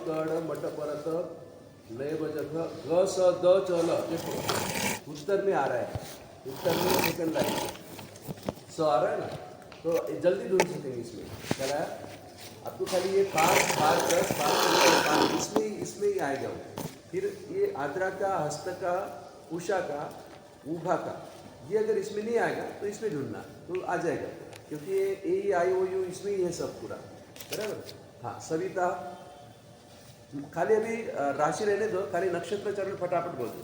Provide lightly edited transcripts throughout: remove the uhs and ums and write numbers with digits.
कड़ मट परत लय बजख ग स द च ल। देखो उत्तर में आ रहा है, उत्तर में सेकंड लाइन स आ रहा है ना, तो जल्दी ढूंढ सकेंगे इसमें। क्या रहा है आपको, खाली ये 5 5 10 5 इसमें इसमें ही आएगा वो। फिर ये आद्रा का, हस्त का, उषा का, उभा का, ये अगर इसमें नहीं आएगा तो इसमें ढूंढना तो आ जाएगा, क्योंकि ये ए आई ओ यू इसमें ही है सब पूरा, बराबर। हाँ सविता, खाली अभी राशि रहने दो, खाली नक्षत्र चरण फटाफट बोल दो।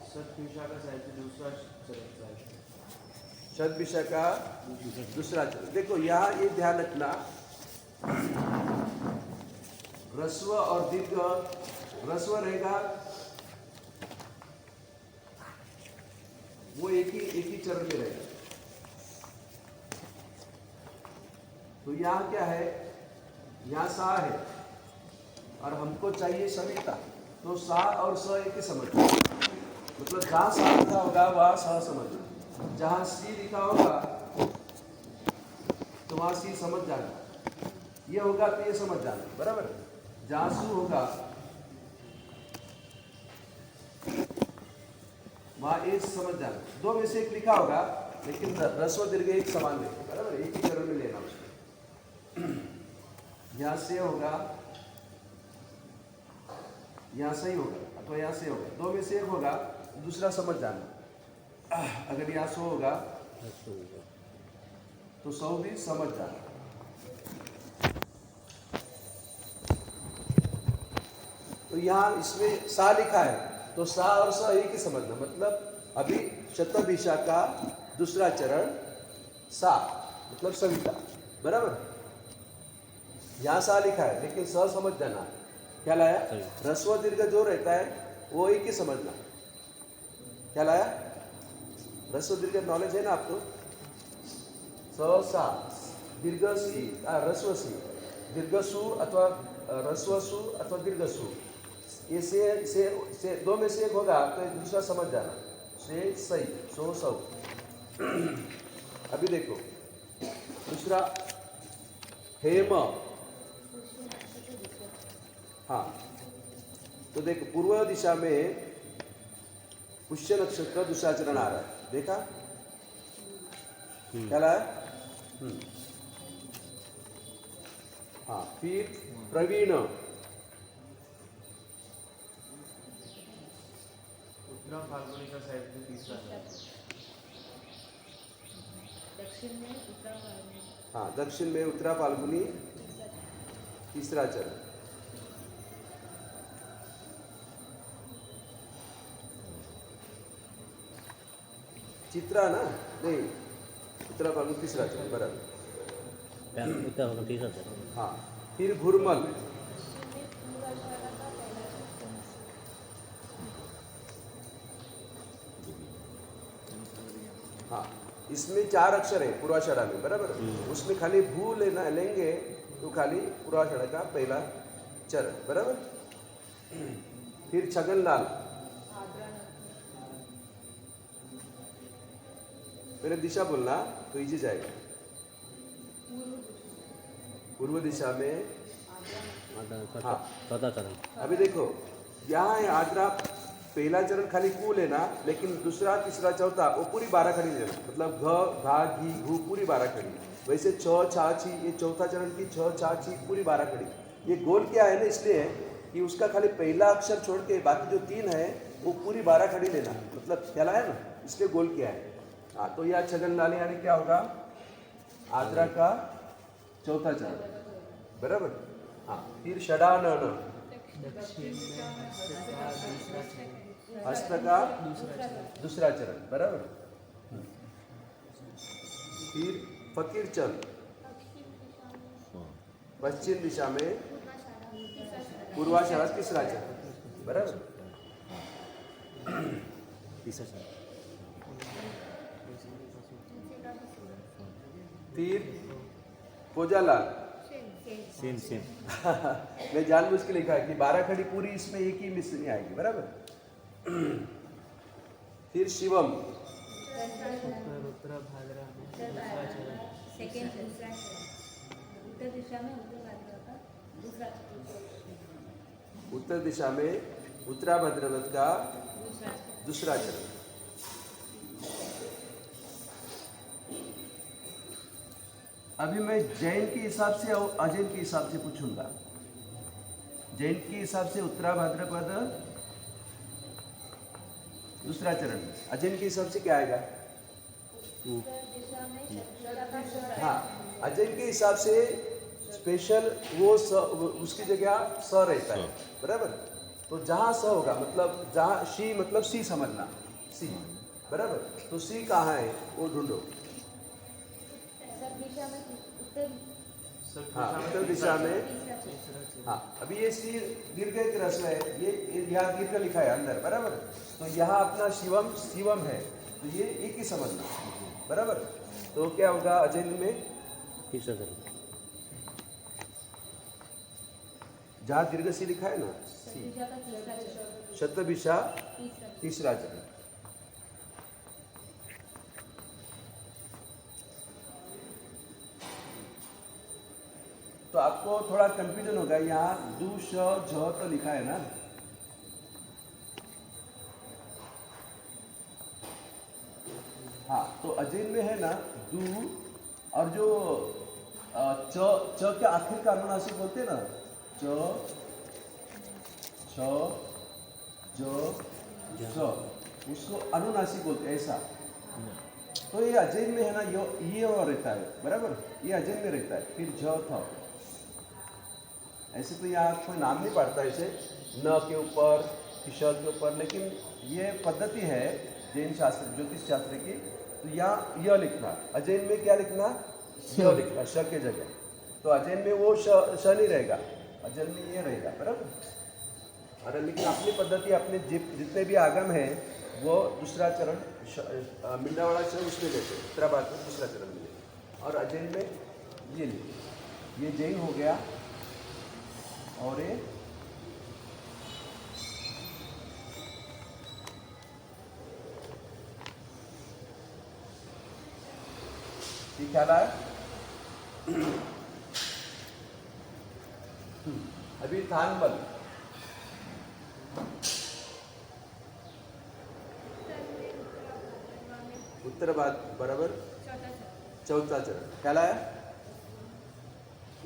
शतभिषा का साहित्य दूसरा चरण साहित्य। शतभिषा का दूसरा चरण। देखो यहाँ ये ध्यान रखना, ह्रस्व और दीर्घ, ह्रस्व रहेगा वो एक ही चरण में रहेगा। तो यहाँ क्या है, यहाँ सा है और हमको चाहिए सविता, तो सा और स एक ही समझना, मतलब जहाँ सा लिखा होगा वहाँ सा समझना, जहाँ सी लिखा होगा तो वहाँ सी समझ जाना, ये होगा तो ये समझ जाना, बराबर। जहाँ सु होगा वहाँ ए समझ जाना। दो में से एक लिखा होगा लेकिन ह्रस्व दीर्घ एक समान लेंगे, बराबर, एक ही चरण में लेना उसको। यहाँ से होगा, यहाँ से ही होगा अथवा यहाँ से होगा, दो में से एक होगा, दूसरा समझ जाना। अगर यहाँ सो होगा तो सौ भी समझ जाना। तो यहाँ इसमें सा लिखा है तो सा और सा एक ही समझना, मतलब अभी शतभिषा का दूसरा चरण सा मतलब सविता, बराबर। यहाँ सा लिखा है लेकिन स समझ जाना। क्या लाया, ह्रस्व दीर्घ जो रहता है वो एक ही समझना। क्या लाया, ह्रस्व दीर्घ नॉलेज है ना आपको। स सा दीर्घ सी, ह्रस्व सी, दीर्घ सु अथवा ह्रस्व सु अथवा दीर्घ सु, ये से दो में से एक होगा तो एक दूसरा समझ जाना। से सही, सो सौ। अभी देखो दूसरा हेम, हाँ तो देखो पूर्व दिशा में पुष्य नक्षत्र दूसरा चरण आ रहा है, देखा क्या लाया। हाँ फिर प्रवीण, उत्तरा फाल्गुनी का साहित्य तीसरा चरण। दक्षिण में उत्तरा फाल्गुनी, हाँ दक्षिण में उत्तरा फाल्गुनी तीसरा चरण। चित्रा ना, नहीं उत्तरा फाल्गुनी तीसरा चरण, बराबर। उत्तरा फाल्गुनी तीसरा चरण। हाँ फिर भूरमल, हाँ इसमें 4 अक्षर है पूर्वाषाढ़ा में, बराबर। उसमें खाली भू लेना लेंगे तो खाली पूर्वाषाढ़ा का पहला चरण, बराबर। फिर छगनलाल, मेरे दिशा बोलना तो इजी जाएगा। पूर्व दिशा में हाँ चौथा चरण। अभी देखो यहाँ है आद्रा, पहला चरण खाली कू लेना, लेकिन दूसरा तीसरा चौथा वो पूरी 12 खड़ी लेना, मतलब घ घा घी घू पूरी 12 खड़ी। वैसे छ छा छी ये चौथा चरण की छ छा छी पूरी 12 खड़ी। ये गोल क्या है ना, इसलिए कि उसका खाली पहला अक्षर छोड़ के बाकी जो 3 है वो पूरी 12 खड़ी लेना, मतलब ख्याल आया ना, इसलिए गोल किया है। हाँ तो यह छगनलाल यानी क्या होगा, आद्रा का चौथा चरण, बराबर। हाँ फिर षडानन, हस्त का दूसरा चरण, बराबर। फिर फकीर चंद, पश्चिम दिशा में पूर्वाषाढ़ा तीसरा चरण, बराबर। तीसरा चरण। फिर कोजालाल, सेम सेम। मैं जानबूझ के लिखा है कि 12 खड़ी पूरी इसमें एक ही मिस नहीं आएगी, बराबर। फिर शिवम, उत्तरा भाद्रा में दूसरा चरण। सेकेंड दूसरा चरण, उत्तर दिशा में उत्तर भाद्रा का दूसरा चरण। उत्तर दिशा में उत्तरा भाद्रपद का दूसरा चरण। अभी मैं जैन के हिसाब से और अजैन के हिसाब से पूछूंगा। जैन के हिसाब से उत्तरा भाद्रपद दूसरा चरण, अजैन के हिसाब से क्या आएगा? हाँ, अजैन के हिसाब से स्पेशल वो उसकी जगह स रहता है, बराबर। तो जहाँ स होगा मतलब जहाँ शी मतलब सी समझना, सी, बराबर। तो सी कहाँ है वो ढूंढो। हाँ, उत्तर दिशा में। हाँ, अभी ये सी दीर्घ एक रस्म है, ये यहाँ दीर्घ लिखा है अंदर, बराबर। तो यहाँ अपना शिवम शिवम है, तो ये एक ही समझना, बराबर। तो क्या होगा अजैन में? तीसरा चरण। जहाँ दीर्घ सी लिखा है ना, शतभिषा तीसरा चरण। तो आपको थोड़ा कंफ्यूजन होगा, यहाँ दू श झ तो लिखा है ना। हाँ, तो अजैन में है ना दू, और जो च के आखिर का अनुनासिक बोलते हैं ना, च छ ज स, उसको अनुनासिक बोलते हैं ऐसा। तो ये अजैन में है ना, ये और रहता है, बराबर। ये अजैन में रहता है। फिर ज थ, ऐसे तो यहाँ कोई नाम नहीं पड़ता ऐसे न के ऊपर श के ऊपर, लेकिन ये पद्धति है जैन शास्त्र ज्योतिष शास्त्र की। तो यहाँ य लिखना, अजैन में क्या लिखना? य लिखना, श के जगह। तो अजैन में वो श नहीं रहेगा, अजैन में ये रहेगा, बराबर। अरे लेकिन अपनी पद्धति, अपने जितने भी आगम है वो दूसरा चरण मिलने वाला चरण उसमें लेते, उत्तरा भाद्रपद में दूसरा चरण मिले। और अजैन में ये लिखे, ये जैन हो गया। और ये क्या रहा है? अभी थान बल, उत्तर बराबर चौथा चरण कहलाया।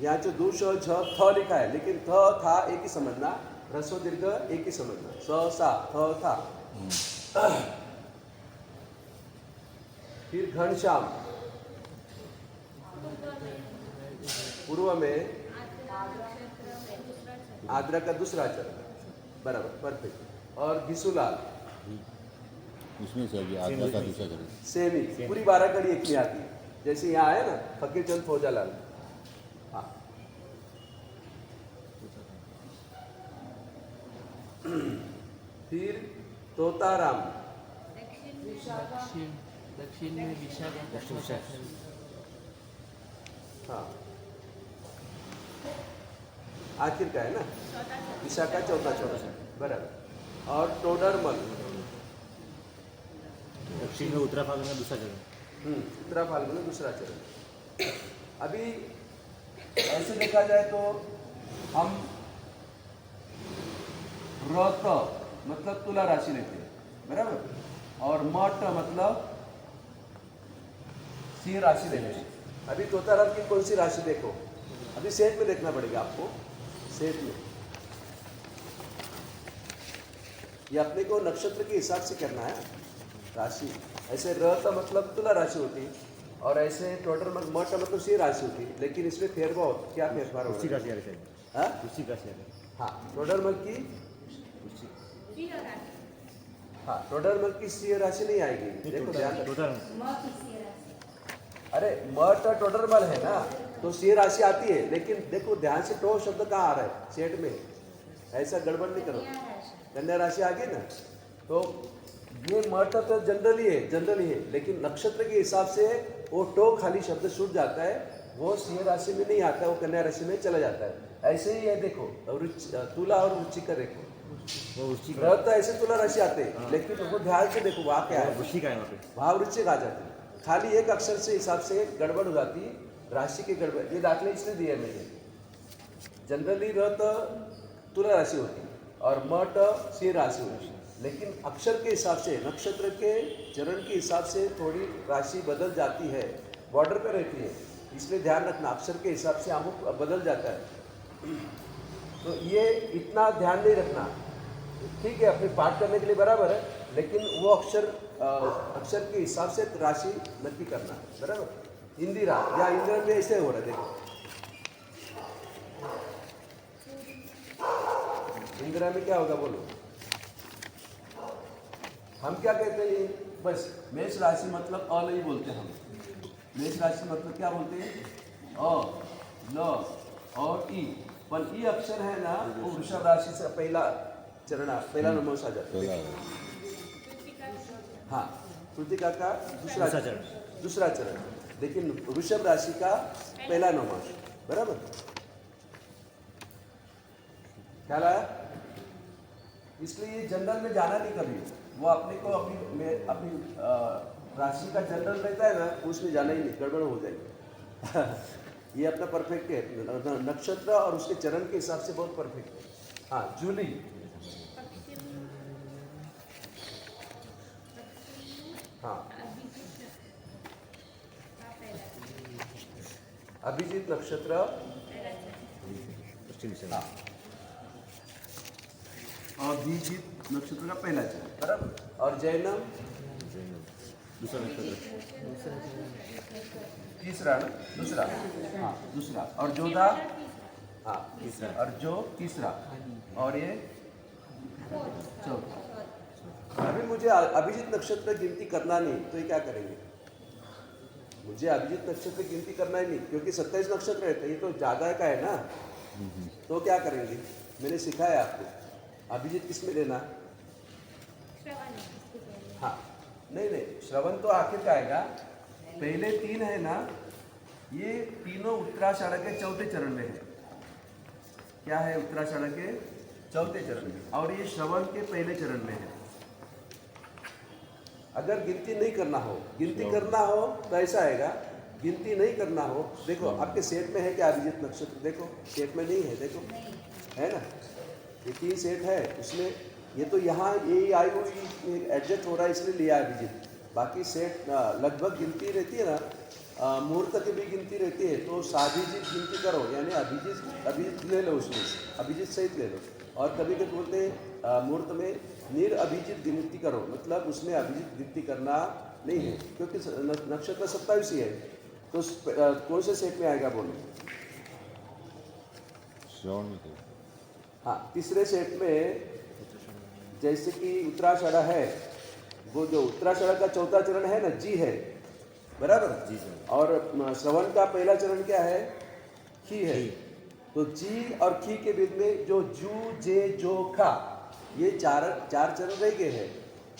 यहाँ जो दू श झ थ लिखा है, लेकिन थ था एक ही समझना, ह्रस्व दीर्घ एक ही समझना, स सा थ था। फिर घनश्याम, पूर्व में आद्रा का दूसरा चरण, बराबर, परफेक्ट। और घिसुलाल उसमें से अभी आद्रा का दूसरा चरण। सेम ही, पूरी 12 कड़ी एक में आती है, जैसे यहाँ है ना फकीर चंद फौजालाल। हाँ, फिर तोताराम, दक्षिण में विशाखा का चौथा चरण। हाँ, आखिर का है ना, विशाखा चौथा चरण, बराबर। और टोडरमल, दक्षिण में उत्तरा फाल्गुन का दूसरा चरण। उत्तरा फाल्गुन में दूसरा चरण। अभी ऐसे देखा जाए तो हम रत मतलब तुला राशि लेते हैं, बराबर। और मठ मतलब सिंह राशि लेते हैं। अभी तोताराम की कौन सी राशि देखो, अभी सेट में देखना पड़ेगा आपको, सेट में। ये अपने को नक्षत्र के हिसाब से करना है राशि। ऐसे र मतलब तुला राशि होती, और ऐसे टोटर मठ मतलब सिंह राशि होती, लेकिन इसमें फेरफार क्या फेरफार उसी होगा? राशि आ रही है। हाँ, उसी राशि आ रही है। हाँ, टोडरमल की, हाँ, टोडरमल की सिंह राशि नहीं आएगी, देखो ध्यान रखो। टोटल अरे मठ टोडरमल है ना, तो सिंह राशि आती है, लेकिन देखो ध्यान से, टो शब्द कहाँ आ रहा है सेट में, ऐसा गड़बड़ नहीं करो। कन्या राशि आ गई ना, तो ये मठ तो जनरली है, लेकिन नक्षत्र के हिसाब से वो टो खाली शब्द छूट जाता है, वो सिंह राशि में नहीं आता है, वो कन्या राशि में चला जाता है। ऐसे ही है, देखो तुला और वृश्चिक का देखो, वो वृश्चिक व्रत ऐसे तुला राशि आते हैं, लेकिन वो ध्यान से देखो वहाँ क्या है, वृश्चिक है वहाँ पे। वहाँ वृश्चिक आ जाती है। खाली एक अक्षर से हिसाब से गड़बड़ हो जाती है, राशि की गड़बड़। ये दाखले इसलिए दिए मैंने, जनरली रत तुला राशि होती है, और मट सिंह राशि हुई। लेकिन अक्षर के हिसाब से, नक्षत्र के चरण के हिसाब से थोड़ी राशि बदल जाती है, बॉर्डर पे रहती है, इसलिए ध्यान रखना अक्षर के हिसाब से अमुक बदल जाता है। तो ये इतना ध्यान नहीं रखना, ठीक है, अपने पाठ करने के लिए बराबर है, लेकिन वो अक्षर के हिसाब से राशि नक्की करना है, बराबर। इंदिरा या इंदिरा में ऐसे हो रहा है, देखो इंदिरा में क्या होगा बोलो। हम क्या कहते हैं, बस मेष राशि मतलब अ नहीं बोलते हम। मेष राशि मतलब क्या बोलते हैं, अ, ल और ई। पर ई अक्षर है ना, वो वृषभ राशि से पहला चरण, पहला नंबर आ जाता है। हाँ, कृतिका का दूसरा चरण, लेकिन वृषभ राशि का पहला नंबर, बराबर। ख्याल आया? इसलिए जनरल में जाना नहीं कभी, वो अपने को अपनी राशि का जनरल रहता है ना, उसमें जाना ही नहीं, गड़बड़ हो जाएगी। ये अपना परफेक्ट है, नक्षत्र और उसके चरण के हिसाब से बहुत परफेक्ट है। हाँ, जूली, हाँ, अभिजीत नक्षत्र, हाँ, अभिजीत नक्षत्र का पहला चरण, बराबर। और जैनम दूसरा नक्षत्र, तीसरा, दूसरा, हाँ दूसरा। और जोधा, हाँ तीसरा, और जो तीसरा, और ये चौथा। अभी मुझे अभिजीत नक्षत्र गिनती करना नहीं, तो ये क्या करेंगे, मुझे अभिजीत नक्षत्र गिनती करना ही नहीं, क्योंकि 27 नक्षत्र रहते हैं, ये तो ज़्यादा का है ना, तो क्या करेंगे, मैंने सिखाया आपको। अभिजीत किस में लेना, हाँ, नहीं, श्रवण तो आखिर का आएगा, पहले 3 है ना, ये तीनों उत्तराषाढ़ के चौथे चरण में है। क्या है, उत्तराषाढ़ के चौथे चरण में, और ये श्रवण के पहले चरण में है। अगर गिनती नहीं करना हो, गिनती करना हो तो ऐसा आएगा, गिनती नहीं करना हो, देखो आपके सेट में है क्या अभिजीत नक्षत्र, देखो सेट में नहीं है, देखो है ना, ये 3 सेट है, उसमें ये तो यहाँ ये आई हुई एडजस्ट हो रहा है, इसलिए लिया अभिजीत। बाकी सेट लगभग गिनती रहती है ना, मुहूर्त की भी गिनती रहती है, तो साभिजीत गिनती करो, यानी अभिजीत ले लो, उसमें अभिजीत सहित ले लो। और कभी कभी बोलते हैं मुहूर्त में निरअभिजीत गिनती करो, मतलब उसमें अभिजीत गिनती करना नहीं है, क्योंकि नक्षत्र 27 ही है। तो कौन से सेट में आएगा बोलो, श्रवण में तो हाँ, तीसरे सेट में, जैसे कि उत्तराषाढ़ है, वो जो उत्तराषाढ़ का चौथा चरण है ना, जी है, बराबर जी सर। और श्रवण का पहला चरण क्या है, खी है। तो जी और खी के बीच में जो जू जे जो खा, ये चार चरण रह गए हैं,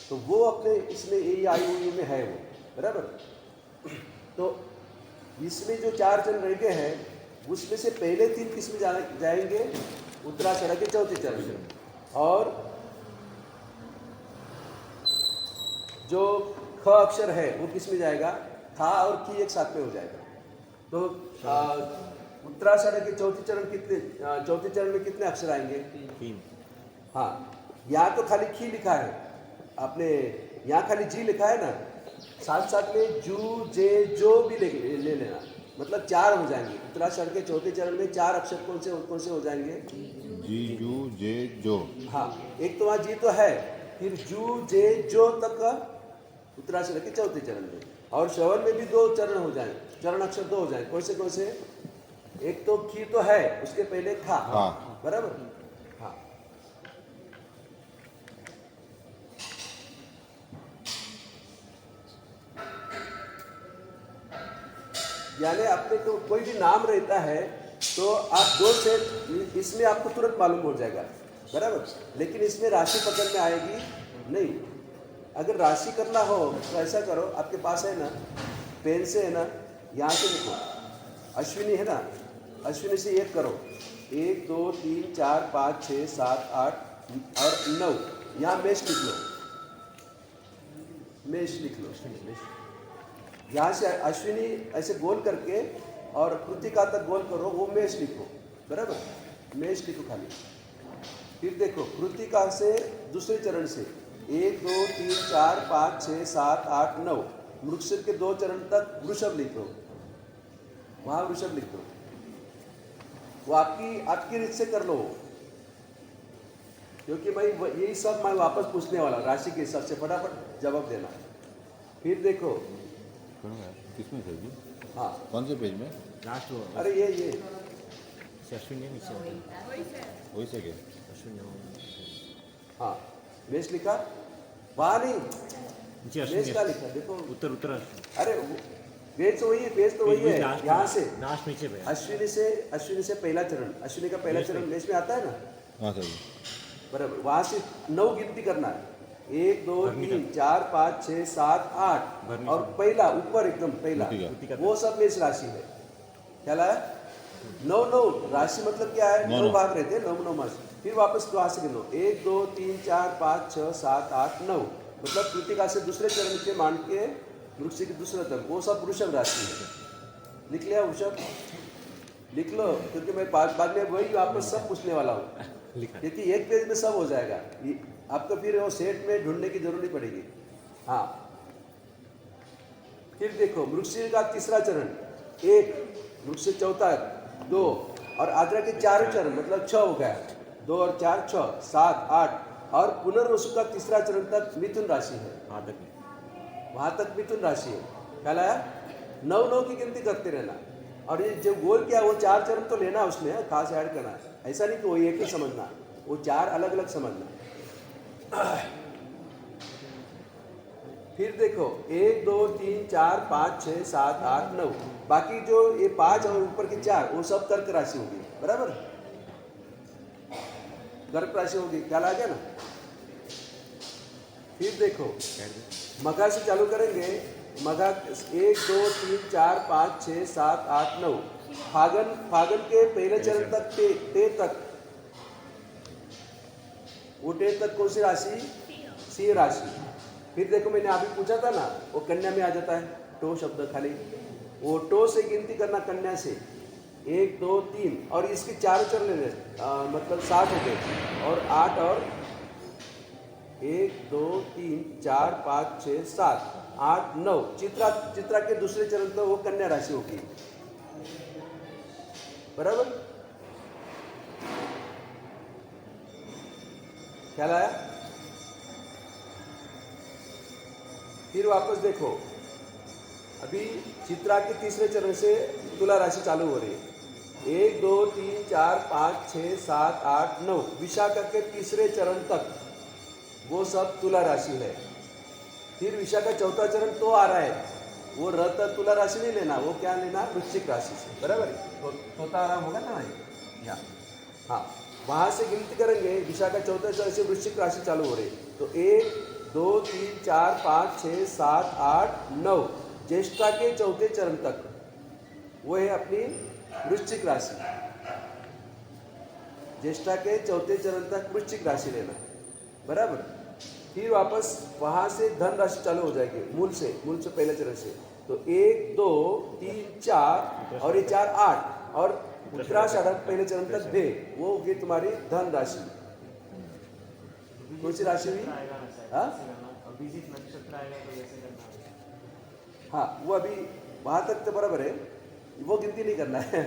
तो वो अपने इसमें ए आई ओ यू में है वो, बराबर। तो इसमें जो 4 चरण रह गए हैं, उसमें से पहले 3 किस में जाएंगे, उत्तराषाढ़ के चौथे चरण में। और जो ख अक्षर है वो किस में जाएगा, था और की एक साथ में हो जाएगा। तो उत्तराषाढ़ के चौथे चरण में कितने अक्षर आएंगे, 3। हाँ, यहाँ तो खाली खी लिखा है, आपने यहाँ खाली जी लिखा है ना, साथ साथ में जू जे जो भी ले लेना, मतलब 4 हो जाएंगे। उत्तराषाढ़ के चौथे चरण में 4 अक्षर कौन से हो जाएंगे, जी जू जे जो। हाँ, एक तो वहाँ जी तो है, फिर जू जे जो तक उत्तराषाढ़ के चौथे चरण में। और श्रवण में भी 2 चरण हो जाए, चरण अक्षर 2 हो जाए। कौन से, एक तो खी तो है, उसके पहले था, हाँ, बराबर, हाँ। यानी अपने को कोई भी नाम रहता है, तो आप 2 सेट, इसमें आपको तुरंत मालूम हो जाएगा, बराबर। लेकिन इसमें राशि पकड़ में आएगी नहीं। अगर राशि करना हो तो ऐसा करो, आपके पास है ना पेन से, है ना, यहाँ से लिखो, अश्विनी है ना, अश्विनी से 1 करो, 1 2 3 4 5 6 7 8 और 9, यहाँ मेष लिख लो, मेष लिख लो, यहाँ से अश्विनी ऐसे गोल करके और कृतिका तक गोल करो, वो मेष लिखो, बराबर, मेष लिखो खाली। फिर देखो कृतिका से दूसरे चरण से 1 2 3 4 5 6 7 8 9 मृगशीर के 2 चरण तक वृषभ लिख दो, वहां वृषभ लिख दो। वो आपकी रीत से कर लो, क्योंकि भाई यही सब मैं वापस पूछने वाला राशि के हिसाब से फटाफट जवाब देना। फिर देखो किसमें सर जी? हाँ कौन से पेज में? लास्ट वो अरे ये अश्विन ने नीचे वही से क्या? अश्विन ने हाँ मेष लिखा, वहां नहीं नीचे मेष अश्विन का लिखा देखो। उत्तर उत्तर अरे पेज तो वही है, पेज तो वही है। यहाँ से लास्ट नीचे पे अश्विनी से पहला चरण, अश्विनी का पहला चरण मेष में आता है ना, हाँ सर जी। बराबर। वहां से 9 गिनती करना है, 1 2 3 4 5 6 7 8 और पहला ऊपर एकदम पहला कृतिका। वो सब मेष राशि है। क्या लाया? 9 9 राशि मतलब क्या है? 9 भाग रहते हैं, 9 मास। फिर वापस वहां से गिनो 1 2 3 4 5 6 7 8 9 मतलब कृतिका से दूसरे चरण के मान के वृक्ष के दूसरे तक वो सब वृषभ राशि है। लिख लिया वृषभ? लिख लो, क्योंकि मैं बाद में वही वापस सब पूछने वाला हूँ, क्योंकि एक पेज में सब हो जाएगा। आपको फिर वो सेट में ढूंढने की जरूरत नहीं पड़ेगी। हाँ फिर देखो मृगशीर का तीसरा चरण 1, मृगशीर चौथा 2 और आद्रा के 4 चरण मतलब 6 हो गया। 2 और 4 6 7 8 और पुनर्वसु का तीसरा चरण तक मिथुन राशि है। वहां तक मिथुन राशि है। क्या लाया? 9 9 की गिनती करते रहना। और ये जो गोल किया वो 4 चरण तो लेना उसमें, खास ऐड करना। ऐसा नहीं कि वो एक ही समझना, वो 4 अलग अलग समझना। फिर देखो 1 2 3 4 5 6 7 8 9 बाकी जो ये 5 और ऊपर के 4 वो सब कर्क राशि होगी, बराबर। कर्क राशि होगी, क्या आ गया ना। फिर देखो मघा से चालू करेंगे। मघा 1 2 3 4 5 6 7 8 9 फागन के पहले चरण तक ते तक, वो टे तक कौन सी राशि? सिंह राशि। फिर देखो मैंने अभी पूछा था ना, वो कन्या में आ जाता है टो शब्द खाली, वो टो से गिनती करना कन्या से 1 2 3 और इसके 4 चरण लेने मतलब 7 हो गए और 8 और 1 2 3 4 5 6 7 8 9 चित्रा के दूसरे चरण तो वो कन्या राशि होगी, बराबर। क्या लाया? फिर वापस देखो अभी चित्रा के तीसरे चरण से तुला राशि चालू हो रही है। 1 2 3 4 5 6 7 8 9 विशाखा के तीसरे चरण तक वो सब तुला राशि है। फिर विशाखा चौथा चरण तो आ रहा है, वो रत तुला राशि नहीं लेना, वो क्या लेना? वृश्चिक राशि से, बराबर। तोता आराम होगा ना यहाँ। हाँ वहां से गिनती करेंगे। विशाखा चौथा चरण से वृश्चिक राशि चालू हो रही है, तो 1 2 3 4 5 6 7 8 9 ज्येष्ठा के चौथे चरण तक वो है अपनी वृश्चिक राशि। ज्येष्ठा के चौथे चरण तक वृश्चिक राशि लेना, बराबर। फिर वापस वहां से धन राशि चालू हो जाएगी मूल से पहले चरण से, तो 1 2 3 4 और ये 4 8 और उत्तराषाढ़ पहले चरण तक दे, वो होगी तुम्हारी धन राशि। कौन सी राशि हुई? हाँ अभिजीत नक्षत्र आएगा तो वैसे करना। हाँ वो अभी वहां तक तो बराबर है, वो गिनती नहीं करना है।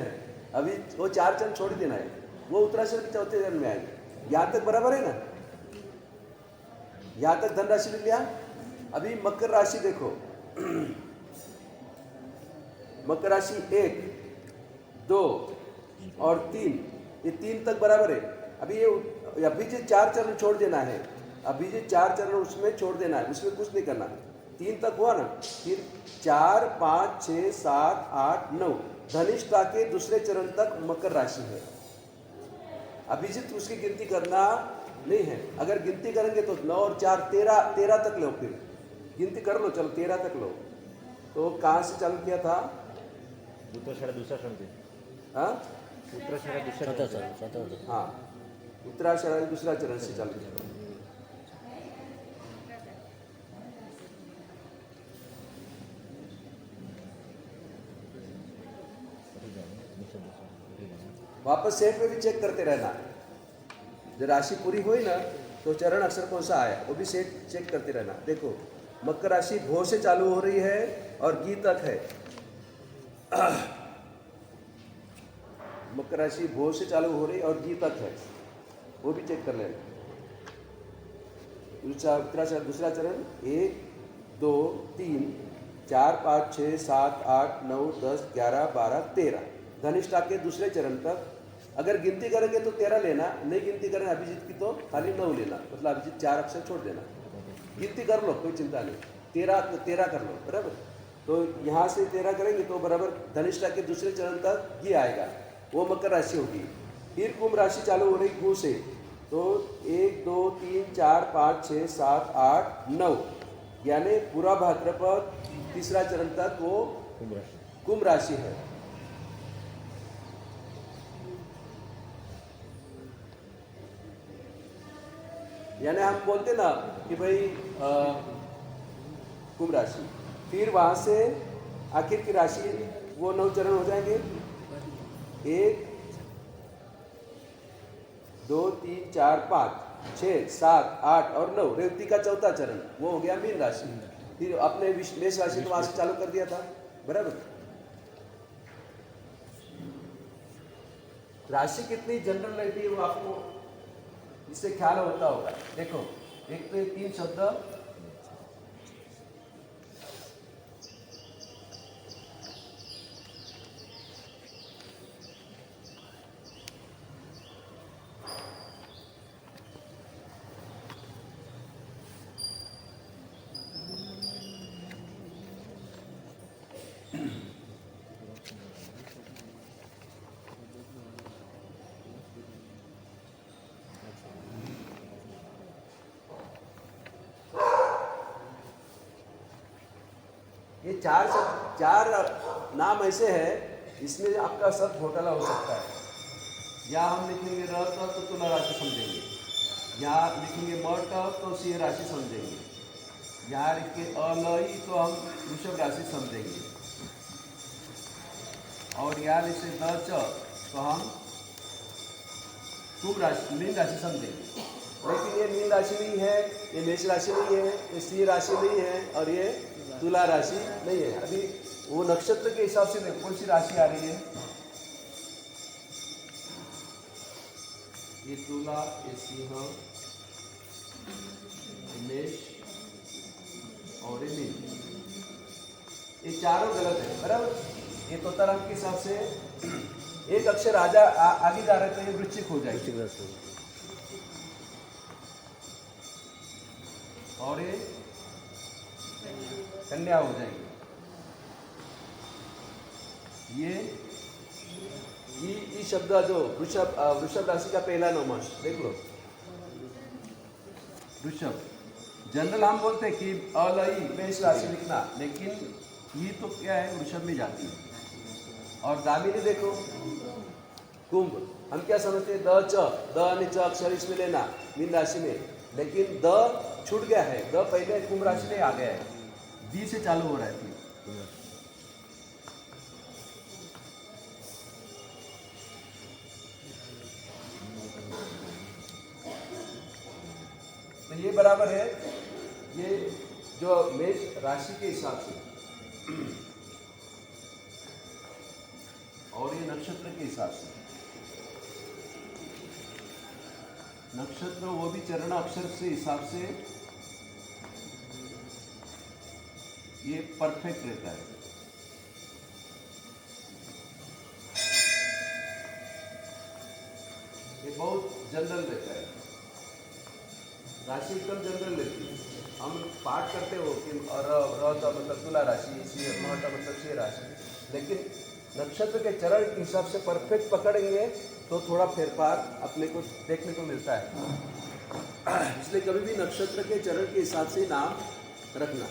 अभी वो 4 चरण छोड़ देना है, वो उत्तराषाढ़ के चौथे चरण में आएगी। यहाँ तक बराबर है ना, यहाँ तक धन राशि ले लिया। अभी मकर राशि देखो मकर राशि 1 2 और 3, ये 3 तक बराबर है। अभी जो 4 चरण छोड़ देना है, अभी जो 4 चरण उसमें छोड़ देना है, उसमें कुछ नहीं करना। 3 तक हुआ ना, फिर 4 5 6 7 8 9 धनिष्ठा के दूसरे चरण तक मकर राशि है। अभिजीत उसकी गिनती करना नहीं है, अगर गिनती करेंगे तो 9 और 4 13 तक लो, फिर गिनती कर लो, चलो 13 तक लो। तो कहाँ से चालू किया था? उत्तराषाढ़ दूसरा चरण थे। हाँ उत्तराषाढ़ दूसरा चरण। हाँ उत्तराषाढ़ दूसरा चरण से चालू किया। वापस सेट में भी चेक करते रहना। जब राशि पूरी हुई ना तो चरण अक्षर कौन सा आया वो भी सेट चेक करते रहना। देखो मकर राशि भो से चालू हो रही है और गी तक है। मकर राशि भो से चालू हो रही और गी तक है, वो भी चेक कर लेना। दूसरा चरण 1 2 3 4 5 6 7 8 9 10 11 12 13 धनिष्ठा के दूसरे चरण तक। अगर गिनती करेंगे तो 13 लेना, नहीं गिनती करें अभिजीत की तो खाली 9 लेना, मतलब अभिजीत 4 अक्षर छोड़ देना। गिनती कर लो कोई चिंता नहीं, 13 कर लो बराबर। तो यहाँ से 13 करेंगे तो बराबर धनिष्ठा के दूसरे चरण तक ये आएगा, वो मकर राशि होगी। फिर कुंभ राशि चालू हो रही गु से, तो 1 2 3 4 5 6 7 8 9 यानी पूरा भाद्रपद तीसरा चरण तक वो कुंभ राशि है। यानी हम बोलते ना कि भाई कुंभ राशि, फिर वहां से आखिर की राशि वो 9 चरण हो जाएंगे। 1 2 3 4 5 6 7 8 और 9 रेवती का चौथा चरण वो हो गया मीन राशि। फिर अपने मेष राशि तो वहां से चालू कर दिया था बराबर। राशि कितनी जनरल रहती है वो आपको इससे ख्याल होता होगा। देखो एक तो 3 शब्द, ये चार नाम ऐसे हैं इसमें आपका सब घोटाला हो सकता है। या हम लिखेंगे र तो तुला राशि समझेंगे, यहाँ लिखेंगे म तो सिंह राशि समझेंगे, यहाँ लिखे अलई तो हम वृषभ राशि समझेंगे, और यहाँ लिखे द च तो हम कुंभ राशि मीन राशि समझेंगे। लेकिन ये मीन राशि नहीं है, ये मेष राशि नहीं है, ये सिंह राशि नहीं है, और ये तुला राशि नहीं है। अभी वो नक्षत्र के हिसाब से कौन सी राशि आ रही है, ये तुला, ये सिंह, मेष और ये मीन, ये चारों गलत है बराबर। ये तोता रंग के हिसाब से एक अक्षर आगे जा रहे तो ये वृश्चिक हो जाएगी, और ये कन्या हो जाएगी। ये शब्द जो वृषभ राशि का पहला नाम देख लो, वृषभ। जनरल हम बोलते हैं कि अलई मेष राशि लिखना, लेकिन ये तो क्या है वृषभ में जाती है। और दामिनी देखो कुंभ, हम क्या समझते हैं द आणि च अक्षर इसमें लेना मीन राशि में, लेकिन द छूट गया है, द पहले कुंभ राशि में आ गया है, दी से चालू हो रहा है। तो ये बराबर है, ये जो मेष राशि के हिसाब से और ये नक्षत्र के हिसाब से। नक्षत्र वो भी चरण अक्षर से हिसाब से ये परफेक्ट रहता है। ये बहुत जनरल रहता है, राशि एकदम जनरल रहती है। हम पाठ करते हो कि र का मतलब तुला राशि, म का मतलब सिंह राशि, लेकिन नक्षत्र के चरण के हिसाब से परफेक्ट पकड़ेंगे तो थोड़ा फेरफार अपने को देखने को मिलता है। इसलिए कभी भी नक्षत्र के चरण के हिसाब से नाम रखना।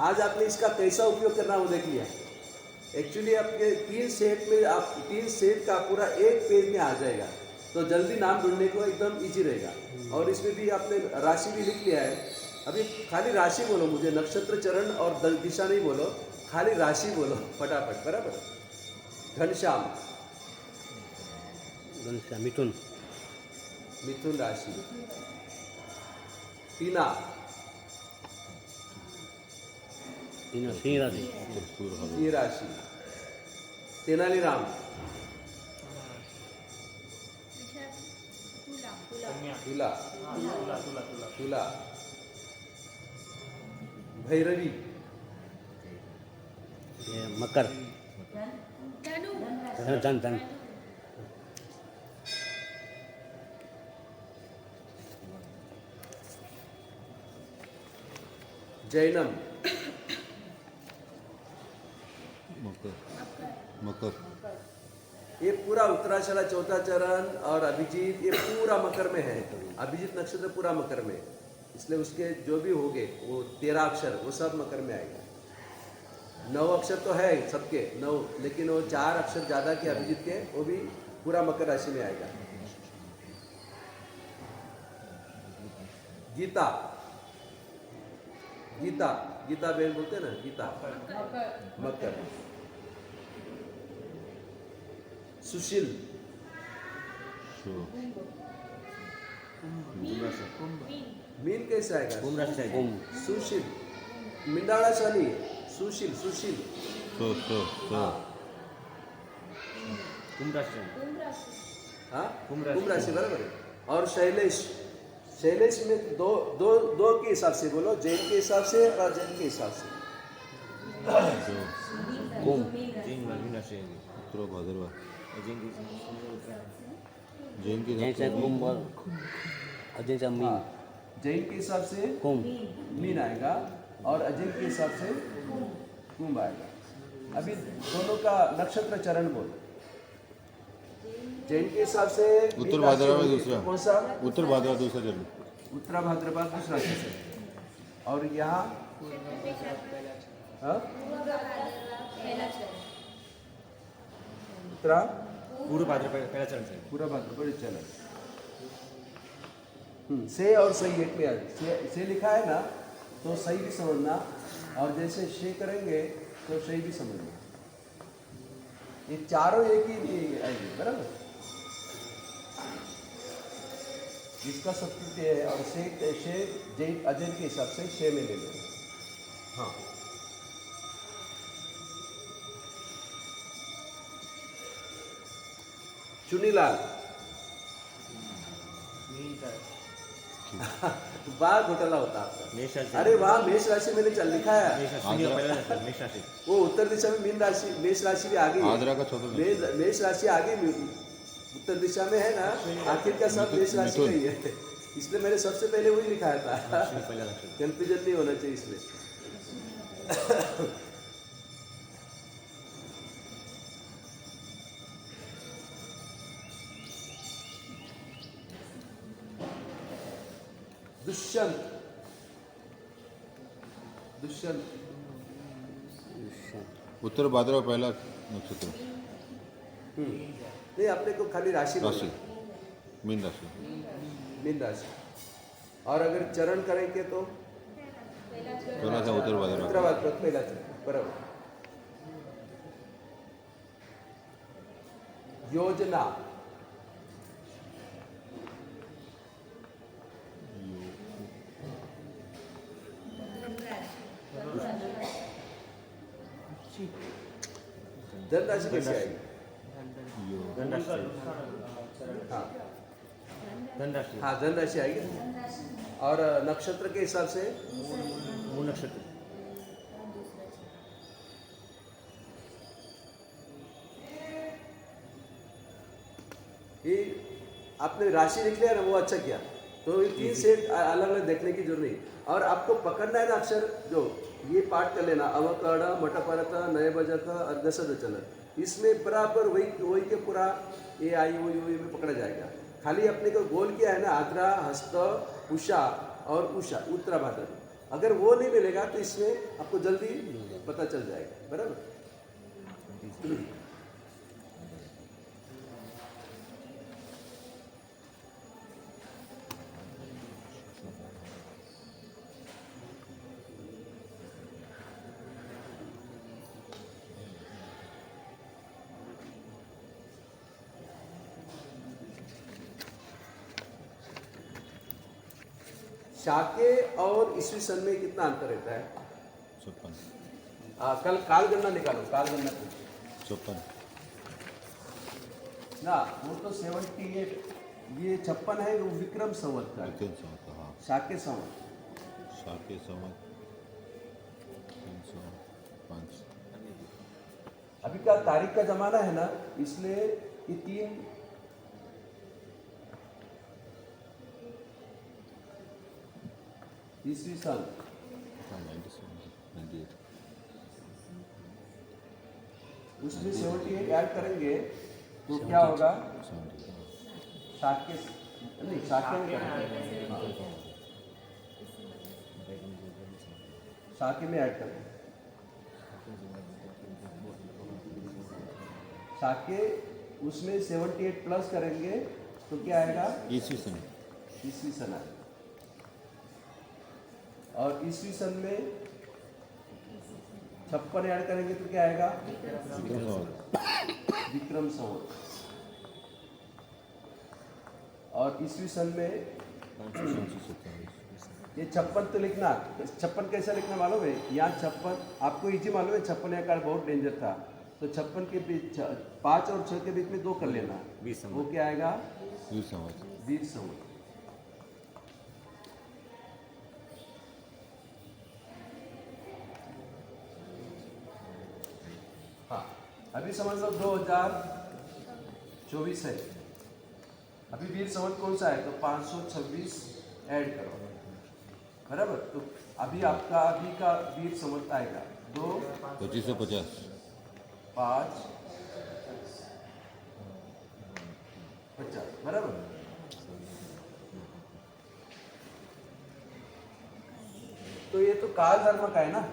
आज आपने इसका कैसा उपयोग करना वो देख लिया। एक्चुअली आपके 3 सेट में आप 3 सेट का पूरा एक पेज में आ जाएगा, तो जल्दी नाम ढूंढने को एकदम इजी रहेगा। और इसमें भी आपने राशि भी लिख लिया है। अभी खाली राशि बोलो, मुझे नक्षत्र चरण और दिशा नहीं बोलो, खाली राशि बोलो फटाफट, बराबर। घनश्याम, घनश्याम मिथुन, मिथुन राशि। टीना, सिंह राशि, सिंह राशि। तेनालीराम, कन्या। तुला, हाँ, तुला तुला तुला तुला। भैरवी, ये मकर, धन धन, जैनम, मकर मकर ये पूरा उत्तराषाढ़ा चौथा चरण और अभिजीत ये पूरा मकर में है। अभिजीत नक्षत्र पूरा मकर में है। इसलिए उसके जो भी होंगे वो 13 अक्षर वो सब मकर में आएगा। 9 अक्षर तो है सबके 9, लेकिन वो 4 अक्षर ज्यादा के अभिजीत के वो भी पूरा मकर राशि में आएगा। गीता, गीता, गीता बहन बोलते हैं ना, गीता, मकर। सुशील, शो मीन कैसे आएगा? कुंभ राशि से कुंभ, सुशील, मिंडाड़ा शनि, सुशील, सुशील। सो सो सो कुंभ राशि से, हाँ, कुंभ राशि। कुंभ राशि बराबर है। और शैलेश, शैलेश में दो दो दो के हिसाब से बोलो, जैन के हिसाब से और अजैन के हिसाब से। कुंभ, उत्तर भाद्रवा जैन की जैन से कुंभ और अजय से मीन, हाँ, जैन के हिसाब से कुंभ, मीन आएगा और अजैन के हिसाब से कुंभ आएगा। अभी दोनों का नक्षत्र चरण बोलो। जैन के हिसाब से उत्तर मीन भाद्रवा राशि दूसरा। कौन सा? उत्तर भाद्रवा दूसरा चरण उत्तरा भाद्रपद दूसरा चरण। और यहाँ हाँ? उत्तरा पूर्व भाद्रपद पहला चरण से, पूरा भाद्रपद चरण। से और सही एक में आ से लिखा है ना तो सही भी समझना, और जैसे शे करेंगे तो सही भी समझना। ये चारों एक ही आएंगे, बराबर। जिसका सब्स्टिट्यूट है और शे जय अजय के हिसाब से शे में ले लो। हाँ, चुनीलाल, मीन का है। बाल घोटाला होता आपका। मेष राशि, अरे वाह, मेष राशि मैंने चल लिखा है। मेष राशि का पहला चरण, मेष राशि, वो उत्तर दिशा में मीन राशि, मेष राशि भी आगे है। आद्रा का छोटा मेष राशि आगे उत्तर दिशा में है ना, आखिर का सब मेष राशि का ही है। इसलिए मैंने सबसे पहले वही लिखाया था, पहला नक्षत्र, कंफ्यूजन नहीं होना चाहिए इसमें। दुष्यंत, दुष्यंत, उत्तर भाद्रवा पहला नक्षत्र नहीं, अपने को खाली राशि राशि बोलना। मीन राशि मीन राशि। और अगर चरण करेंगे तो पहला था उत्तर भाद्रवा उत्तराभाद्र पहला चरण, बराबर। योजना, धन राशि कैसे आएगी? धन राशि, हाँ धन राशि, हाँ, धन राशि आएगी। और नक्षत्र के हिसाब से मूल नक्षत्र, ये आपने राशि लिख लिया ना, वो अच्छा किया। तो ये 3 सेट अलग अलग देखने की जरूरत नहीं। और आपको पकड़ना है ना अक्षर, जो ये पाठ कर लेना, अवकड़ मठपरत नए बजत अर्धसद चलन, इसमें बराबर वही वही के पूरा ए आई ओ यू में पकड़ा जाएगा। खाली अपने को गोल किया है ना, आद्रा, हस्त, उषा और उषा, उत्तरा भाद्र। अगर वो नहीं मिलेगा तो इसमें आपको जल्दी पता चल जाएगा, बराबर। शाके और ईस्वी सन में कितना अंतर रहता है? 56 कल काल गणना निकालो, काल गणना करो। 56 ना वो तो 78, ये 56 है, वो विक्रम संवत का है, विक्रम संवत का, हाँ शाके संवत। शाके संवत 305। अभी का तारीख का जमाना है ना, इसलिए ये 3 ईस्वी सन 97 98 उसमें 78 ऐड करेंगे तो क्या होगा? 70 शाके नहीं, शाके में करेंगे, शाके में ऐड करेंगे। शाके उसमें 78 प्लस करेंगे तो क्या आएगा? ईस्वी सन ईस्वी सन आएगा। और ईस्वी सन में 56 ऐड करेंगे तो क्या आएगा? विक्रम संवत विक्रम संवत। और ईस्वी सन में 527 ये 56 तो लिखना, 56 कैसे लिखना मालूम है? यहाँ 56 आपको इजी मालूम है, 56 या कार्ड बहुत डेंजर था, तो 56 के बीच 5 और 6 के बीच में 2 कर लेना, 20 वो क्या आएगा? वीर संवत 20 संवत। हाँ, अभी समझ लो 2024 है, अभी वीर संवत कौन सा है? तो 526 ऐड करो, बराबर। तो अभी आपका अभी का वीर संवत आएगा 2 2550 5 50, बराबर। तो ये तो काल धर्म का है ना,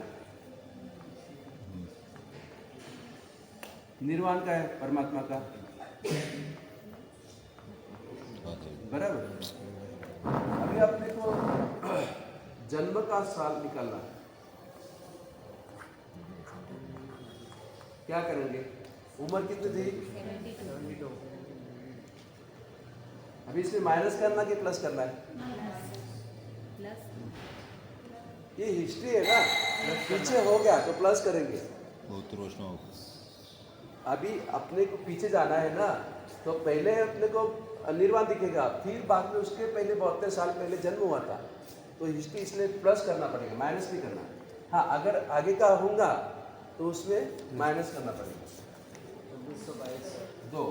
निर्वाण का है, परमात्मा का, बराबर। अभी अपने को जन्म का साल निकालना है, क्या करेंगे? उम्र कितनी थी? 72 अभी इसमें माइनस करना कि प्लस करना है? प्लस ये हिस्ट्री है ना, पीछे हो गया तो प्लस करेंगे। बहुत रोशना होगा। अभी अपने को पीछे जाना है ना, तो पहले अपने को निर्वाण दिखेगा, फिर बाद में उसके पहले 72 साल पहले जन्म हुआ था, तो हिस्ट्री इसलिए प्लस करना पड़ेगा, माइनस नहीं करना। हाँ, अगर आगे का होगा तो उसमें माइनस करना पड़ेगा। 2622 2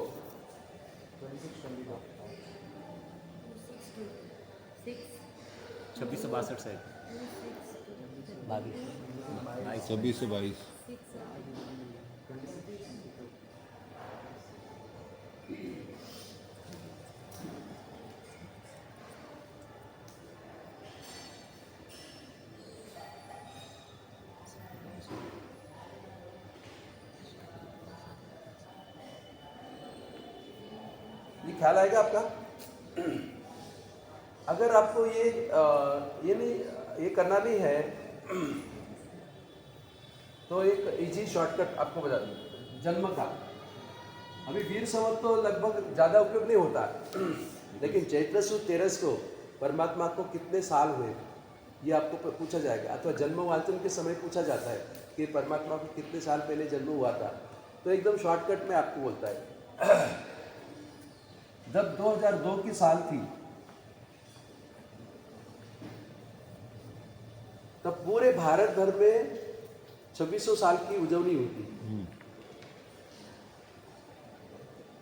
2622 2662 से 26 से 22 ये ख्याल आएगा आपका? अगर आपको ये करना नहीं है तो एक इजी शॉर्टकट आपको बता दूं, जन्म का। अभी वीर संवत तो लगभग ज़्यादा उपयोग नहीं होता, लेकिन चैत्र सुद 13 को परमात्मा को कितने साल हुए ये आपको पूछा जाएगा, अथवा जन्म वाचन के समय पूछा जाता है कि परमात्मा को कितने साल पहले जन्म हुआ था। तो एकदम शॉर्टकट में आपको बोलता है, जब 2002 की साल थी तब पूरे भारत भर में 2600 साल की उजवनी हुई थी,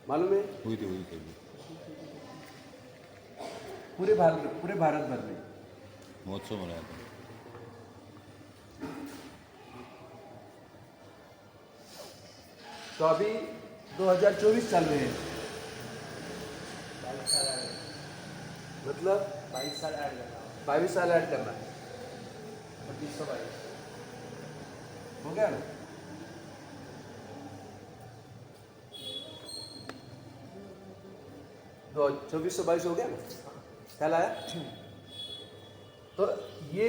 मालूम है? हुई थी पूरे भारत भर में महोत्सव मनाया था। तो अभी 2024 चल रहे हैं, 22 साल ऐड मतलब 22 साल ऐड करना 22 साल ऐड करना है, 2522 हो गया ना? तो 2422 हो गया ना, ख्याल आया? तो ये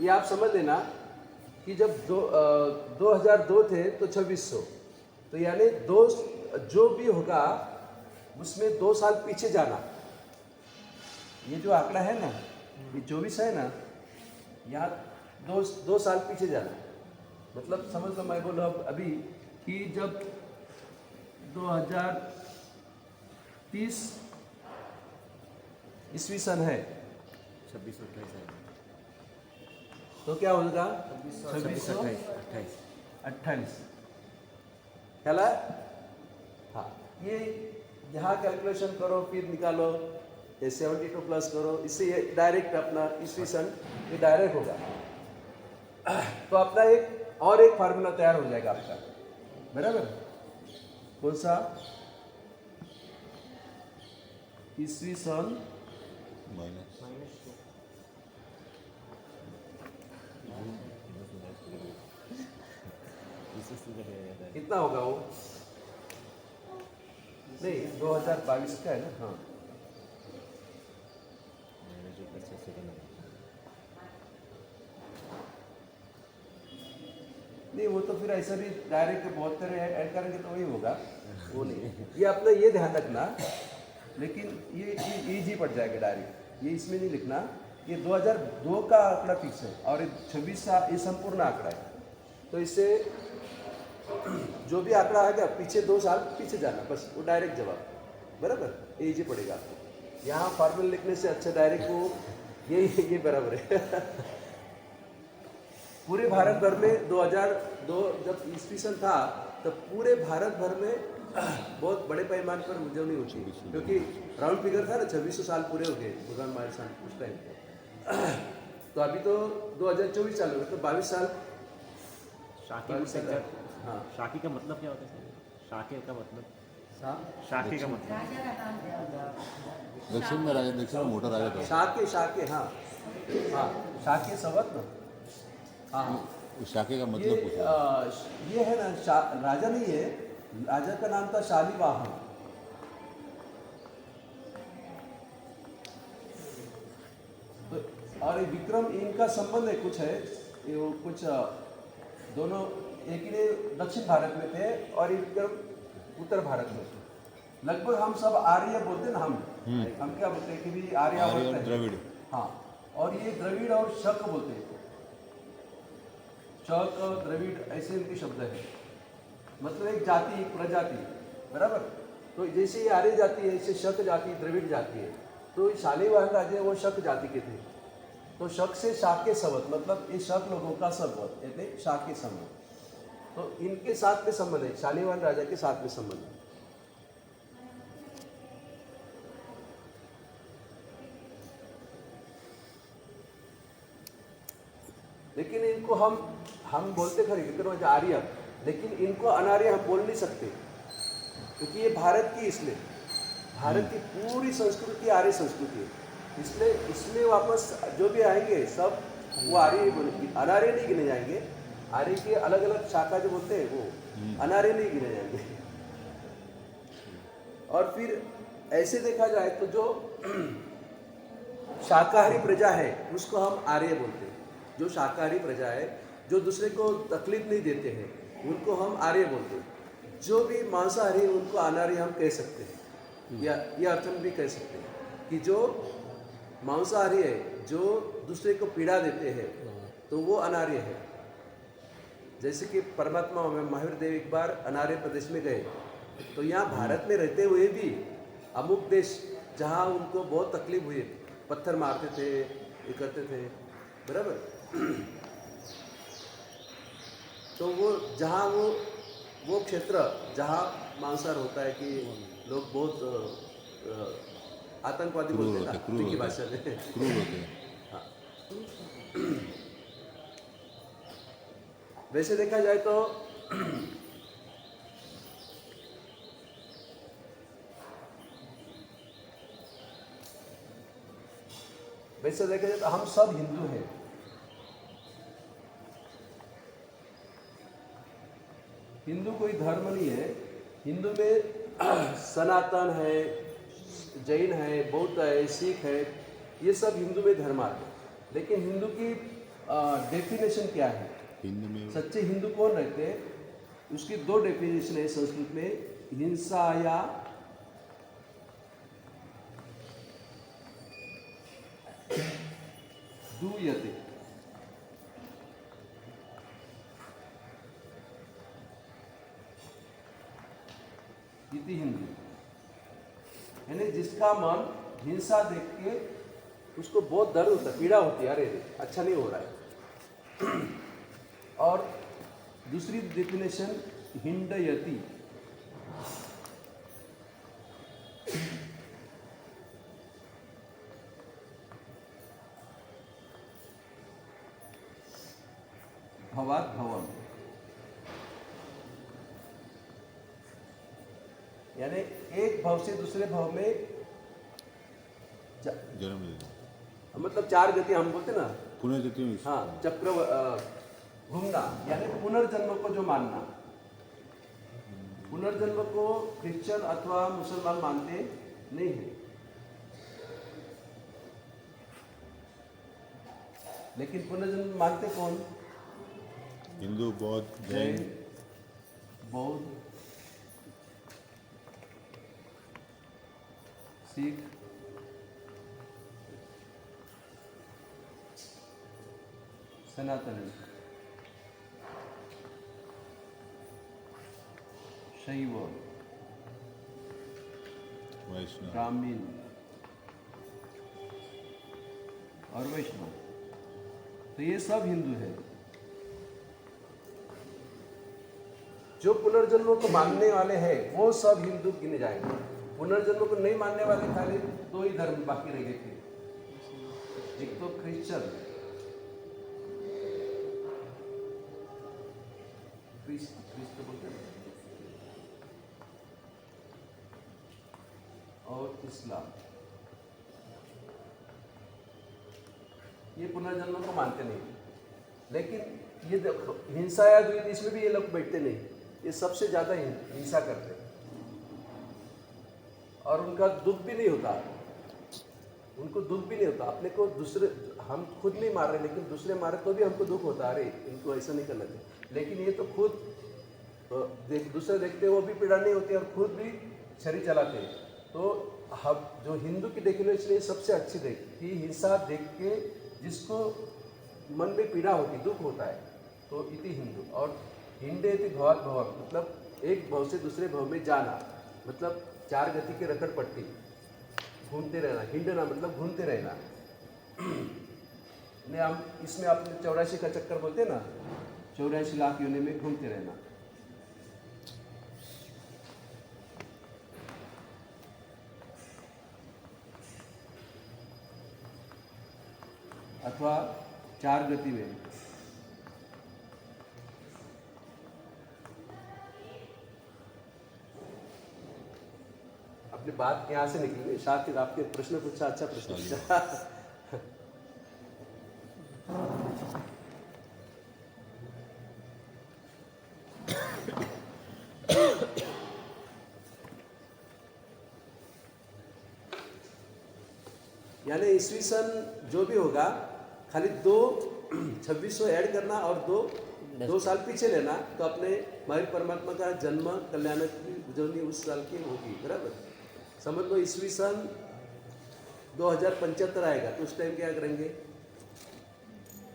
आप समझ लेना कि जब 2002 थे तो 2600, तो यानी जो भी होगा उसमें 2 साल पीछे जाना। ये जो आंकड़ा है ना, ये 24 है ना, यहाँ दो साल पीछे जाना। मतलब समझ लो, मैं बोल रहा हूँ अभी कि जब 2030 ईस्वी सन है 2628 है। तो क्या होगा? 2628 ख्याल है? हाँ, ये यहाँ कैलकुलेशन करो, फिर निकालो, ये 72 प्लस करो, इससे ये डायरेक्ट अपना ईस्वी सन ये डायरेक्ट होगा। तो अपना एक फार्मूला तैयार हो जाएगा आपका, बराबर? कौन सा? ईस्वी सन माइनस -2 कितना होगा वो? नहीं, 2022 का है ना? हाँ, नहीं वो तो फिर ऐसा भी डायरेक्ट 72 ऐड करेंगे तो वही होगा, वो नहीं। ये अपना ये ध्यान रखना, लेकिन ये इजी पड़ जाएगा डायरेक्ट, ये इसमें नहीं लिखना। ये 2002 का आंकड़ा फिक्स है और 26 ये संपूर्ण आंकड़ा है। तो इससे जो भी आंकड़ा आएगा पीछे 2 साल पीछे जाना, बस वो डायरेक्ट जवाब, बराबर? ये इजी पड़ेगा आपको। यहाँ फॉर्मूला लिखने से अच्छा डायरेक्ट वो ये बराबर है। पूरे भारत भर में 2002 जब ईस्वी सन था, तब पूरे भारत भर में बहुत बड़े पैमाने पर उजवनी होती है, क्योंकि राउंड फिगर था ना, 2600 साल पूरे हो गए भगवान महावीर साल उस टाइम। तो अभी तो 2024 चालू है, तो 22 साल। शाकी 22 साल। मतलब, हाँ, शाकी का मतलब क्या होता है सर? शाके का मतलब, हाँ, शाके का मतलब राजा का नाम क्या होता है? दक्षिण में राजा, दक्षिण में मोटा राजा था। शाके, हाँ हाँ, शाके संवत ना। हाँ, उस शाके का मतलब पूछा। ये है ना, राजा नहीं है, राजा का नाम था शालिवाहन। तो और ये विक्रम, इनका संबंध है कुछ है, ये वो कुछ दोनों एक ही दक्षिण भारत में थे और ये विक्रम उत्तर भारत में थे। लगभग हम सब आर्य बोलते ना, हम क्या बोलते हैं कि भी आर्य आर्यावर्त और है। द्रविड़। हाँ, और ये द्रविड़ और शक बोलते हैं, शक द्रविड़ ऐसे इनके शब्द है। मतलब एक जाति, एक प्रजाति, बराबर? तो जैसे ये आर्य जाति है, ऐसे शक जाति, द्रविड़ जाति है। तो शालिवाहन राजे वो शक जाति के थे। तो शक से शाके संवत, मतलब ये शक लोगों का संवत, यानी शाके संवत। तो इनके साथ में संबंध है, शालिवाहन राजा के साथ में संबंध है। लेकिन इनको हम बोलते खरी विक्रम आर्य, लेकिन इनको अनार्य हम बोल नहीं सकते, क्योंकि ये भारत की, इसलिए भारत की पूरी संस्कृति आर्य संस्कृति है। इसलिए इसमें वापस जो भी आएंगे सब वो आर्य ही बोलेंगे, अनार्य नहीं गिने जाएंगे। आर्य के अलग अलग शाखा जो बोलते हैं वो अनार्य नहीं गिने जाएंगे। और फिर ऐसे देखा जाए तो जो शाकाहारी प्रजा है उसको हम आर्य बोलते हैं। जो शाकाहारी प्रजा है, जो दूसरे को तकलीफ नहीं देते हैं, उनको हम आर्य बोलते हैं। जो भी मांसाहारी उनको अनार्य हम कह सकते हैं, या ये अर्थ में भी कह सकते हैं कि जो मांसाहारी है, जो दूसरे को पीड़ा देते हैं, तो वो अनार्य है। जैसे कि परमात्मा महावीर देव एक बार अनार्य प्रदेश में गए, तो यहाँ भारत में रहते हुए भी अमुक देश जहाँ उनको बहुत तकलीफ हुई, पत्थर मारते थे, ये करते थे, बराबर? तो वो जहाँ वो क्षेत्र जहाँ मांसाहार होता है कि लोग बहुत आतंकवादी क्रूर बोलते हैं होते, ना क्रूर उनकी होते, भाषा में। क्रूर होते हैं। हाँ। वैसे देखा जाए तो हम सब हिंदू हैं। हिंदू कोई धर्म नहीं है। हिंदू में सनातन है, जैन है, बौद्ध है, सिख है, ये सब हिंदू में धर्म आते हैं। लेकिन हिंदू की डेफिनेशन क्या है? हिंदू में सच्चे हिंदू कौन रहते हैं? उसकी 2 डेफिनेशन है संस्कृत में, हिंसा या इति हिंदू, यानी जिसका मन हिंसा देख के उसको बहुत दर्द होता है, पीड़ा होती है, अरे अच्छा नहीं हो रहा है। और दूसरी डेफिनेशन हिंडयति, भवात भवम, यानी एक भाव से दूसरे भाव में जन्म लेना, मतलब चार गति हम बोलते ना, पुनर्जति में हाँ, चक्र घूमना, यानी पुनर्जन्म को जो मानना। पुनर्जन्म को क्रिश्चियन अथवा मुसलमान मानते नहीं है, लेकिन पुनर्जन्म मानते कौन? हिंदू, बौद्ध, जैन, जैन, बौद्ध, सिख, सनातनी, शैव, वैष्णव, ब्राह्मीण और वैष्णव। तो ये सब हिंदू है। जो पुनर्जन्म को मानने वाले हैं वो सब हिंदू गिने जाएंगे। पुनर्जन्म को नहीं मानने वाले खाली दो ही धर्म बाकी रह गए थे, एक तो क्रिश्चियन, क्रिस्त बोलते हैं, और इस्लाम। ये पुनर्जन्म को मानते नहीं, लेकिन ये देखो हिंसा या द्वेष, इसमें भी ये लोग बैठते नहीं, ये सबसे ज्यादा हिंसा करते हैं और उनका दुख भी नहीं होता, उनको दुख भी नहीं होता। अपने को दूसरे, हम खुद नहीं मार रहे लेकिन दूसरे मारे तो भी हमको दुख होता है, अरे इनको ऐसा नहीं करना चाहिए। लेकिन ये तो खुद दूसरे देखते वो भी पीड़ा नहीं होती और खुद भी छरी चलाते हैं। तो हम जो हिंदू की डेफिनेशन है सबसे अच्छी देख कि हिंसा देख के जिसको मन में पीड़ा होती, दुख होता है, तो इति हिंदू। और हिंडे इति भवात भवम, मतलब एक भाव से दूसरे भाव में जाना, मतलब चार गति के रकड़ पट्टी, घूमते रहना। हिंडना मतलब घूमते रहना। ने हम इसमें आपने 84 का चक्कर बोलते हैं ना, 84 लाख योनि में घूमते रहना। अथवा चार गति में। अपनी बात यहाँ से निकली, शायद आपके प्रश्न पूछा, अच्छा प्रश्न पूछा। यानी ईस्वी सन जो भी होगा खाली 2600 ऐड करना और दो साल पीछे लेना, तो अपने हमारे परमात्मा का जन्म कल्याण की उजवनी उस साल की होगी, बराबर। समझ लो ईस्वी सन 2075 आएगा तो उस टाइम क्या करेंगे,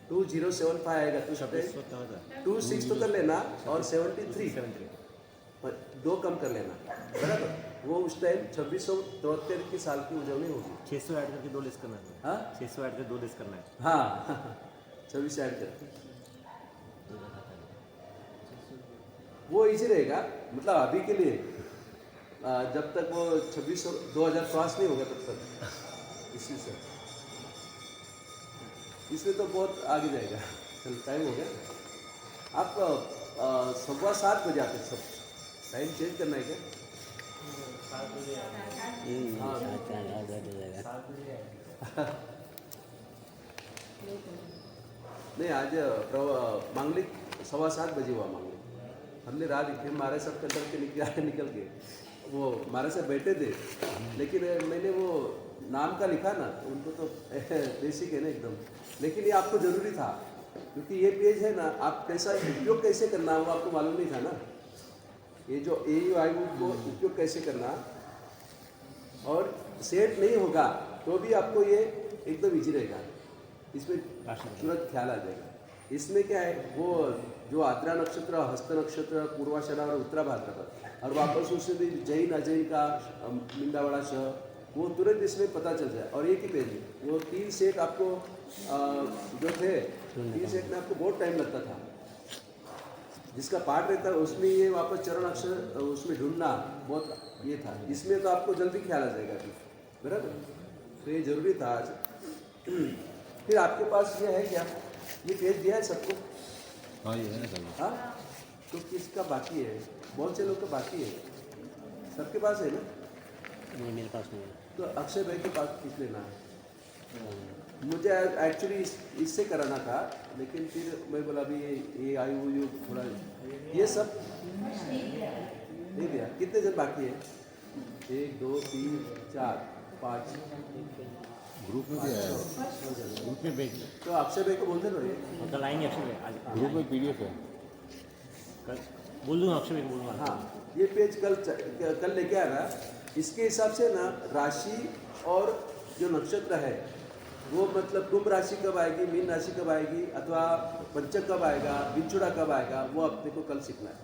2075 आएगा तो उस टाइम 26 तो कर लेना और 73 दो कम कर लेना, बराबर। वो उस टाइम 2673 की साल की उजवनी होगी। 600 ऐड करके 2 लेस करना है। हाँ 600 ऐड करके 2 लेस करना है। हाँ 26 ऐड करके वो इजी रहेगा, मतलब अभी के लिए जब तक वो 2000 क्रॉस नहीं होगा तब तक इसी से, इसमें तो बहुत आगे जाएगा। चल टाइम हो गया। आप 7:15 बजे आते, सब टाइम चेंज करना है क्या? 7 बजे हाँ 7 बजे नहीं, आज मांगलिक 7:15 बजे हुआ मांगलिक। हमने रात फिर मारे सब कतर के निकल गए, वो मारे से बैठे थे, लेकिन मैंने वो नाम का लिखा ना, उनको तो बेसिक है ना एकदम, लेकिन ये आपको ज़रूरी था क्योंकि ये पेज है ना, आप कैसा उपयोग कैसे करना वो आपको मालूम नहीं था ना। ये जो AUIU को उपयोग कैसे करना, और सेट नहीं होगा तो भी आपको ये एकदम इजी रहेगा, इसमें तुरंत ख्याल आ जाएगा। इसमें क्या है, वो जो आद्रा नक्षत्र, हस्त नक्षत्र, पूर्वाषाढ़ा और उत्तरा भाद्रपद, और वापस उससे भी जैन अजैन का मिंदावाड़ा श, वो तुरंत इसमें पता चल जाए। और एक ही पेज में वो 3 सेट आपको जो थे 3 सेट में आपको बहुत टाइम लगता था। जिसका पाठ रहता है उसमें ये वापस चरण अक्षर उसमें ढूंढना बहुत ये था। इसमें तो आपको जल्दी ख्याल आ जाएगा अभी, बराबर। तो ये जरूरी था आज। फिर आपके पास ये है क्या, ये पेज दिया है सबको? हाँ ये है ना सभी। हाँ, तो किसका बाकी है? बहुत से लोग का बाकी है, सबके पास है ना? नहीं मेरे पास नहीं है। तो अक्षय भाई के पास पूछ लेना है। मुझे एक्चुअली इससे कराना था, लेकिन फिर मैं बोला अभी ये आई हुई थोड़ा ये सब नहीं दिया। कितने जन बाकी है? 1 2 3 4 5 ग्रुप में भी आया है, ग्रुप में भेज तो अक्षय भाई को बोल दे ना ये। और कल आएंगे अक्षय भाई आज ग्रुप में PDF है। कल बोल दूंगा अक्षय भाई को बोल दूंगा। हाँ, ये पेज कल लेके आना। इसके हिसाब से ना राशि और जो नक्षत्र है वो मतलब कुंभ राशि कब आएगी, मीन राशि कब आएगी, अथवा पंचक कब आएगा, बिच्छुड़ा कब आएगा, वो अपने को कल सीखना है।